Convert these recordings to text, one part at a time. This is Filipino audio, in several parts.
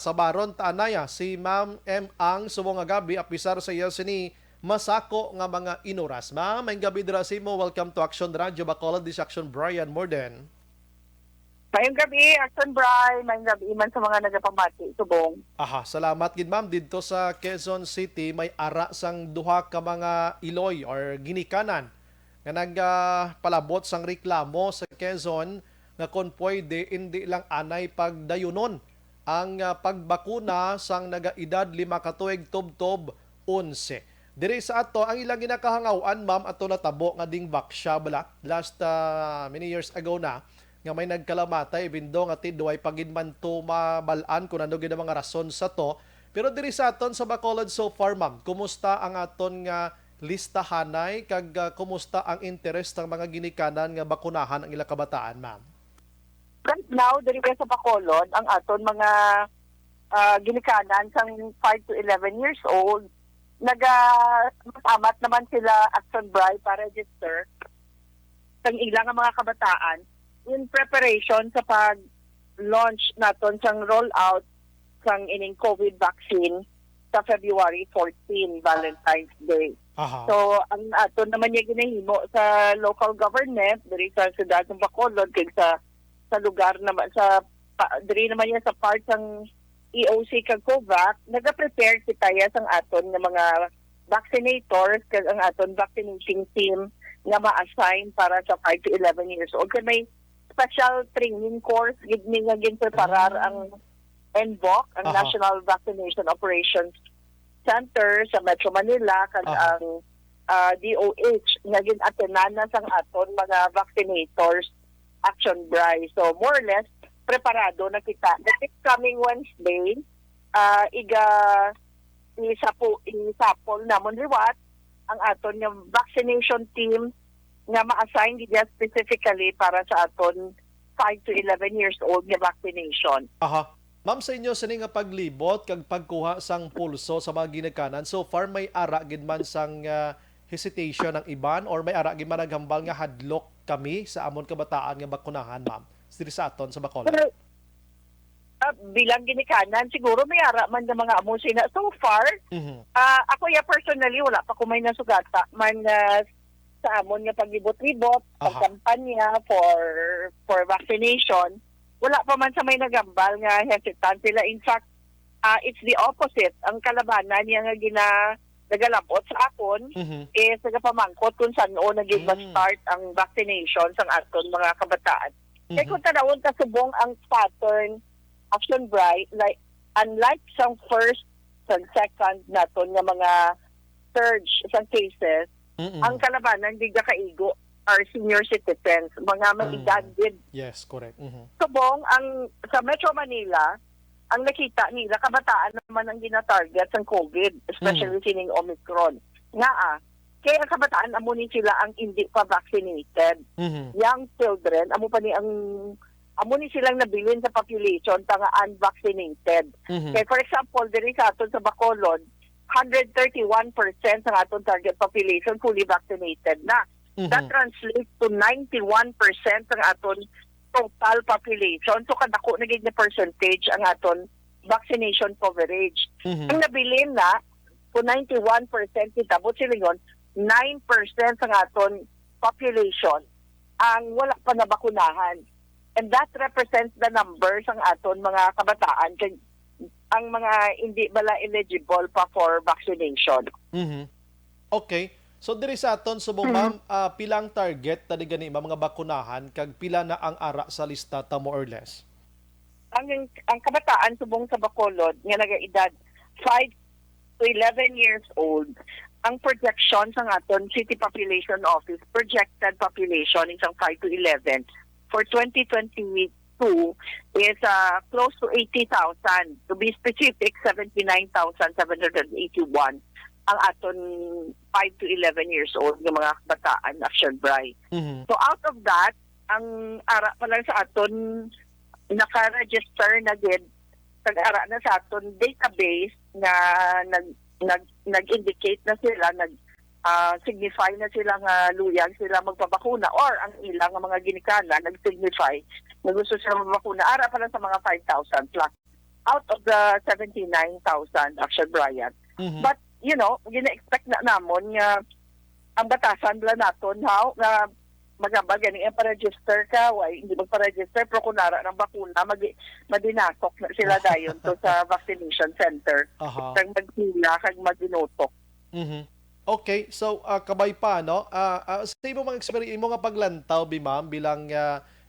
Sa baron taanaya si Ma'am M. Ang subong nga gabi apisar sa iya sini masako nga mga inuras. Ma'am, may gabi dira sa imo. Welcome to Action Radio Bacolod. This is Action Brian Morden. Mayong gabi, Aston Bry. Mayong gabi man sa mga nagapamati. Subong. Aha, salamat gid ma'am. Dito sa Quezon City may ara sang duha ka mga iloy or ginikanan nga nagpalabot sang reklamo sa Quezon nga kung pwede hindi lang anay pagdayunon ang pagbakuna sang nagaedad 5 ka tuig tubtob 11. Diri sa ato ang ilang ginakahangawan ma'am ato natabo nga ding baksya bala last many years ago na nga may nagkalamatay bindo nga tidway pagidman to mabalaan kung ano gid ang mga rason sa to. Pero diri sa aton sa Bacolod so far ma'am, kumusta ang aton nga listahanay kag kumusta ang interest ng mga ginikanan nga bakunahan ang ilang kabataan ma'am? Right now, diri sa Bacolod, ang aton mga ginikanan sang 5 to 11 years old, nag-amat naman sila Aston Bry para register sang ilang nga mga kabataan in preparation sa pag-launch naton sang rollout sang ining COVID vaccine sa February 14, Valentine's Day. Aha. So, ang aton naman niya ginahimo sa local government, diri sa siyudad ng Bacolod, kag sa lugar naman, diri naman niya sa part ng EOC kag COVAX, nag-prepare kita sang aton ng mga vaccinators kag ang aton vaccinating team nga ma-assign para sa 5 to 11 years old. Kaya may special training course, gid ni nga ginpreparar ang NVOC, ang Aha. National Vaccination Operations Center sa Metro Manila, kag Aha. ang DOH nga gin-atenanan sang aton mga vaccinators Action Bry. So more or less preparado na kita. This coming Wednesday, isapol namon liwat ang aton nga vaccination team nga ma-assign gid specifically para sa aton 5 to 11 years old nga vaccination. Aha. Ma'am, sa inyo sini nga paglibot kag pagkuha sang pulso sa mga ginikanan, so far may ara gid man sang hesitation ng iban or may ara gid man naghambal nga hadlok kami sa amon kabataan nga bakunahan ma'am diri sa aton sa Bacolod? Pero, bilang ginikanan, siguro may ara man ng mga amo sina. So far, Mhm. ako personally, wala pa ko may nasugata man sa amon nga paglibot-libot, Aha. pagkampanya for vaccination. Wala pa man sa may nagambal nga hesitant sila. In fact, it's the opposite. Ang kalabanan niya nga nagalabot sa akon Mhm. is nagapamangkot kung saan o naging Mm. start ang vaccination sa aton mga kabataan. Kaya Mhm. kung tanawon kasubong ang pattern Action Bright, like, unlike sa first and second naton nga mga surge sa cases, Mm-mm. ang kalabanan di kaigo are senior citizens, mga may edad din. Yes, correct. Mhm. Subong, sa Metro Manila, ang nakita nila, kabataan naman ang gina-target ng COVID, especially sining Omicron. Kaya ang kabataan, amo ni sila ang hindi pa vaccinated. Mhm. Young children, amo ni silang nabilin sa population nga unvaccinated. Mhm. Kaya for example, diri sa aton sa Bacolod, 131% ng aton target population fully vaccinated na. That Mhm. translates to 91% ng aton total population. So kadako naging na percentage ang aton vaccination coverage. Mhm. Ang nabilin na, kung 91% kitabot sila yun, 9% ng aton population ang wala pa nabakunahan. And that represents the numbers ng aton mga kabataan kay ang mga hindi bala eligible pa for vaccination. Mhm. Okay. So diri sa aton subong ma'am, pilang target tadi gani mga bakunahan kag pila na ang ara sa lista ta more or less? Ang kabataan subong sa Bacolod nga nagaedad 5 to 11 years old, ang projection sa aton City Population Office, projected population isang 5 to 11 for 2022 is close to 80,000. To be specific, 79,781 ang aton 5 to 11 years old ng mga kabataan Action Bry. Mhm. So out of that, ang ara pa lang sa aton naka-register na gid tag-ara na sa aton database na nag-indicate na sila, signify na sila nga luyag sila magpabakuna or ang ilang mga ginikana nag-signify na gusto sila magpabakuna. Ara pa lang sa mga 5,000 plus out of the 79,000 Action Brian. Mhm. But, gina-expect na namon nga ang batasan bala naton how na magambal gani ang pa-register ka, why hindi magpa-register pero kung nara ng bakuna, madinasok na sila dayon to sa vaccination center. Aha. Kag magpila, kag maginotok. Mhm. Okay, so kabay pa no. Sa imo mga experience imo nga paglantaw bi ma'am bilang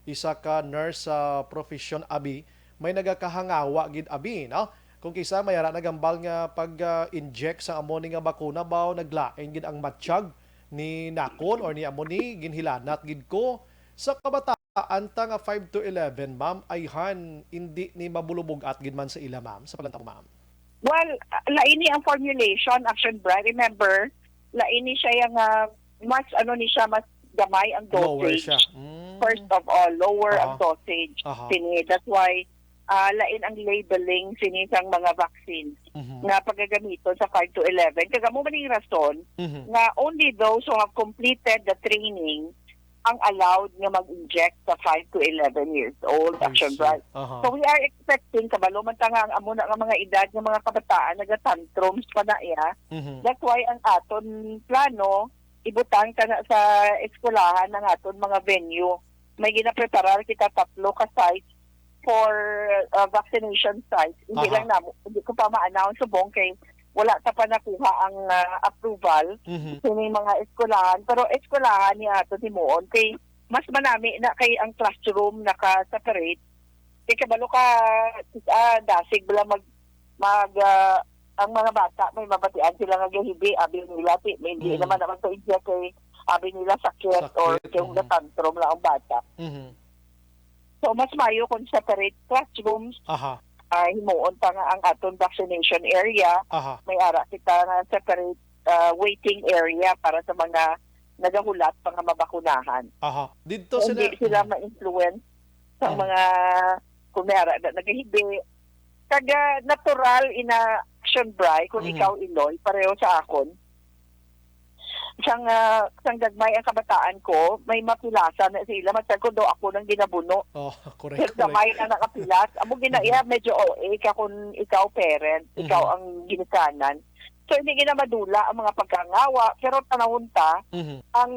isa ka nurse sa profession abi, may nagakahangawa gid abi no. Kung kisa may ara nagambal nga pag-inject sa amo ni nga bakuna baw naglain gid ang matsyag ni nakon or ni amo ni ginhilanat gid ko sa kabataan ta nga 5 to 11 ma'am ayhan hindi ni mabulubog at gid man sa ila ma'am sa paglantaw ma'am. Well, laini ang formulation, Action Brian. Remember, laini siya yung mas mas gamay ang Lower dosage. siya. First of all, lower ang dosage. Aha. Sini. That's why lain ang labeling sinisang mga vaccines Mhm. na paggagamito sa 5 to 11. Kagamo man yung rason Mhm. na only those who have completed the training ang allowed nga mag-inject sa 5 to 11 years old, I Action see. Brian. Aha. So we are expecting, kabalo man ta nga ang amo na nga mga edad ng mga kabataan nagatantrums pa na iya. Mhm. That's why ang aton plano, ibutang ka na sa eskwelahan ng aton mga venue. May ginapreparar kita 3 ka sites for vaccination sites. Hindi Aha. lang hindi ko pa ma-announce subong kay wala ta pa nakuha ang approval Mhm. sini mga eskwelahan. Pero eskwelahan ni ato timuon kay mas manami na kay ang classroom naka-separate. Kay kabalo ka dasig bala ang mga bata may mabatian sila nga gahibi abi nila may hindi Mhm. naman naman to inject kay abi nila sakit or Sakit, yung mhm. tantrum lang ang bata. Mhm. So mas mayo kung separate classrooms, Aha. himuon pa nga ang aton vaccination area. Aha. May ara kita nga separate waiting area para sa mga nagahulat pa nga mabakunahan. Aha. Dito So, hindi sila ma-influence sa Mhm. mga kung may ara na nagahibi. Kaga natural ina Action Bri, kung Mhm. ikaw Iloy, pareho sa akon. Sang gagmay ang kabataan ko, may mapilasa na sila. Matag ko daw ako nang ginabuno. Oh, correct, Pero correct. gamay na nakapilas. Amo ginaiya, medyo OA ka kung ikaw parent, ikaw Mhm. ang ginikanan. So hindi gina madula ang mga pagkangawa. Pero tanawon ta, Mhm. ang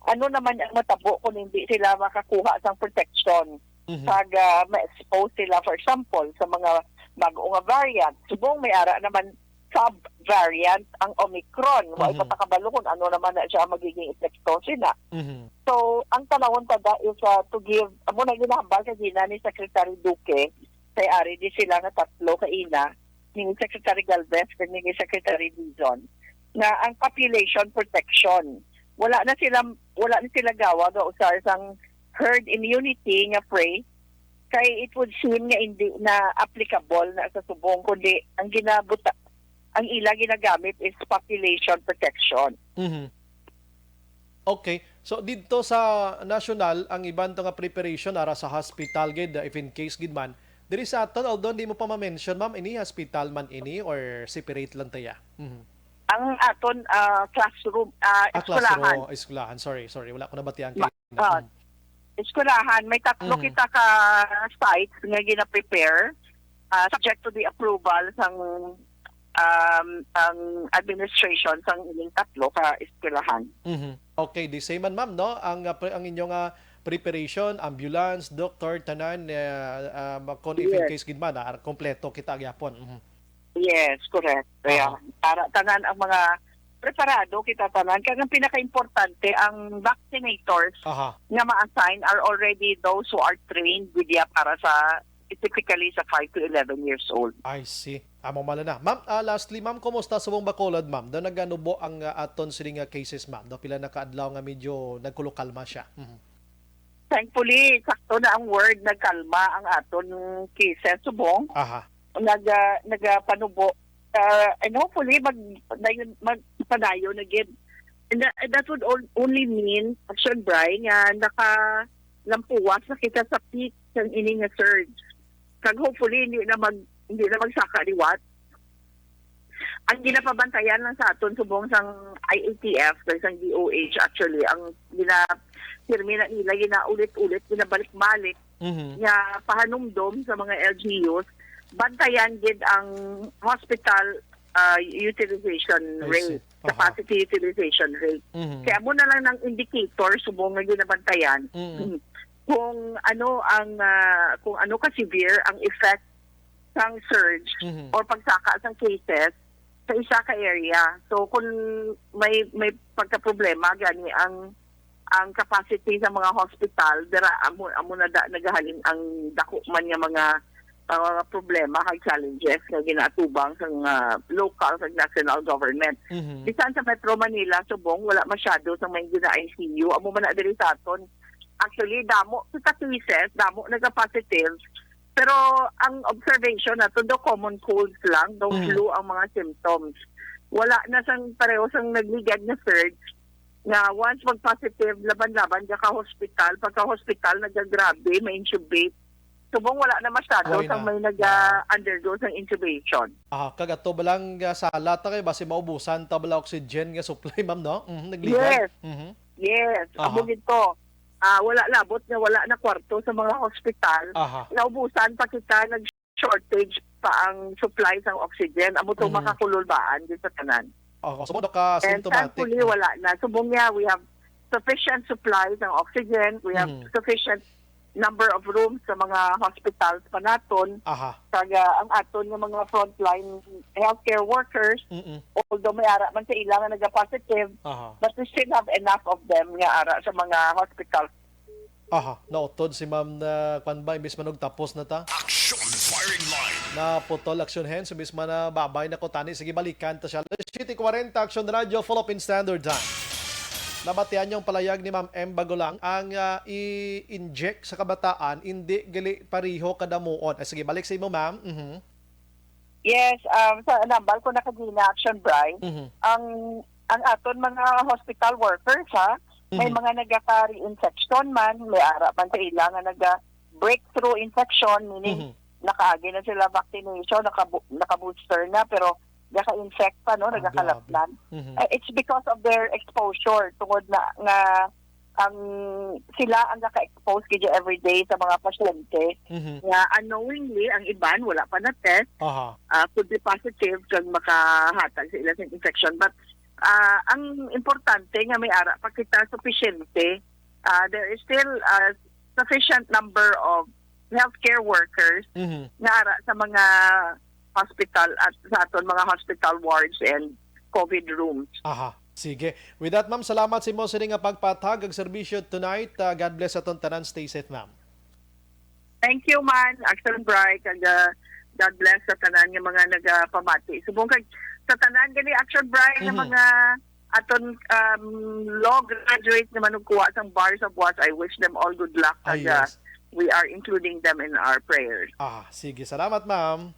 ano naman ang matabo kung hindi sila makakuha sang protection. Mhm. Pag ma-expose sila, for example, sa mga bago nga variant. Subong may ara naman sub-variant ang Omicron. Wa Mhm. ipatakabalo kung ano naman na siya magiging epekto sila. Mhm. So, ang tanawon tada is to give, amo na ginahambal sa gina ni Secretary Duque, kay ari di sila nga 3 kaina, ni Secretary Galvez, kag ni Secretary Dizon, na ang population protection. Wala na sila gawa ga usar sang herd immunity nga phrase, kay it would seem nga hindi na applicable na sa subong, kundi ang ila ginagamit is population protection. Mhm. Okay. So dito sa national ang iban to nga preparation ara sa hospital gid if in case gid man. Diri sa aton although di mo pa ma-mention ma'am ini hospital man ini or separate lang taya. Mhm. Ang aton classroom, eskwelahan. Eskwelahan. Sorry. Wala ko nabatian kay. Eskwelahan, may 3 Mhm. kita ka sites nga gina-prepare subject to the approval sang ang administration sang ining 3 ka eskwelahan. Mhm. Okay, the same man ma'am no ang inyong preparation, ambulance, doctor, tanan kon if in Yes. case gid man kompleto kita gyapon. Mhm. Yes, correct. Kaya para tanan ang mga preparado kita tanan. Kaya ang pinaka-importante, ang vaccinators Aha. nga ma-assign are already those who are trained with para sa typically sa 5 to 11 years old. I see. Amo mala na. Ma'am, lastly ma'am, kumusta sa buong Bacolod ma'am? Do naganubo ang aton sini nga cases ma'am. Do pila na kaadlaw nga medyo nagkulokalma siya. Mhm. Thankfully, sakto na ang word, nagkalma ang aton cases subong. Aha. Nagapanubo. And hopefully, magpadayo na gid. And that would only mean, Action Bri, nga nakalampuwas na kita sa peak ng ining nga surge. Kag hopefully, hindi na magsaka liwat. Ang ginapabantayan lang sa aton subong sang IATF, sang DOH actually, ang pirmi na nila, ginaulit-ulit, ginabalik-balik, Mhm. nga pahanumdom sa mga LGUs bantayan gid ang hospital utilization rate, Aha. capacity utilization rate. Mhm. Kaya mo na lang ng indicator subong nga ginabantayan Mhm. kung ano ka severe ang effect ng surge Mhm. or pagsaka ng cases sa isa ka area. So kung may pagka-problema gani ang capacity sa mga hospital dira amo na nagahalin ang dako man nga mga problema kag challenges nga ginatubang sa local sa national government. Mhm. Bisan sa Metro Manila subong wala masyado sa may gina-ICU amo man na diri sa aton. Actually damo sa cases damo nagka-positive pero ang observation na do common colds lang, daw flu ang mga symptoms. Wala na sang pareho sang nagligad na surge na once mag-positive, laban-laban ka hospital. Pagka-hospital, nagagrabe, may intubate. Subong wala na masyado Why sang na? may nag-undergo sang intubation. Kagato ba lang sala ta kay base maubusan ta bala oxygen nga supply ma'am no? Nagligad. Yes. Mhm. Yes, Aha. amo gito. Wala labot nga wala na kwarto sa mga hospital. Aha. Naubusan pa kita nag-shortage pa ang supply ng oxygen. Amo to makakululbaan din sa tanan. Sumunod ka And symptomatic. thankfully, wala na. Subong niya, we have sufficient supplies ng oxygen. We have sufficient number of rooms sa mga hospitals pa naton. Aha. Kaga ang aton ng mga frontline healthcare workers, Mhm. although may ara man sa ilang nga nag-positive, Aha. but we still have enough of them nga ara sa mga hospitals. Aha, nautod si ma'am na kwan ba imbis manog tapos na ta. Action firing line. Na putol action hands imbis man na babay na ko tani sige balikan ta siya. City 40 Action Radio Philippine Standard Time. Nabatian yung palayag ni Ma'am M. Bagolang ang i-inject sa kabataan hindi gali pariho kadamuon. Sige, balik sa imo ma'am. Mhm. Yes, sa nambal ko nakagina action, Brian. Mhm. Ang aton mga hospital workers, may mga nagaka-reinfection man, may ara man sa ilang nga naga-breakthrough infection, meaning nakaagi na sila vaccination, naka-booster na, pero naka-infect pa, no? Nagkakalaplan. It's because of their exposure tungod na nga sila ang naka-expose kaya everyday sa mga pasyente. Nga unknowingly, ang iban, wala pa na test, Aha. could be positive kung makahatag sa ilang infection. But ang importante nga may ara pa kita sufficiente, there is still a sufficient number of healthcare workers nga ara sa mga hospital at sa aton mga hospital wards and COVID rooms. Aha. Sige. With that, ma'am, salamat sa imo sa nga pagpatag ang serbisyo tonight. God bless aton tanan. Stay safe, ma'am. Thank you, man. Action Bright. And God bless sa tanan ng mga nagapamati. Subong kag sa tanan gani Action Bright ng mga aton law graduates na manugkuha sang bars of what I wish them all good luck. And Yes. we are including them in our prayers. Sige. Salamat, ma'am.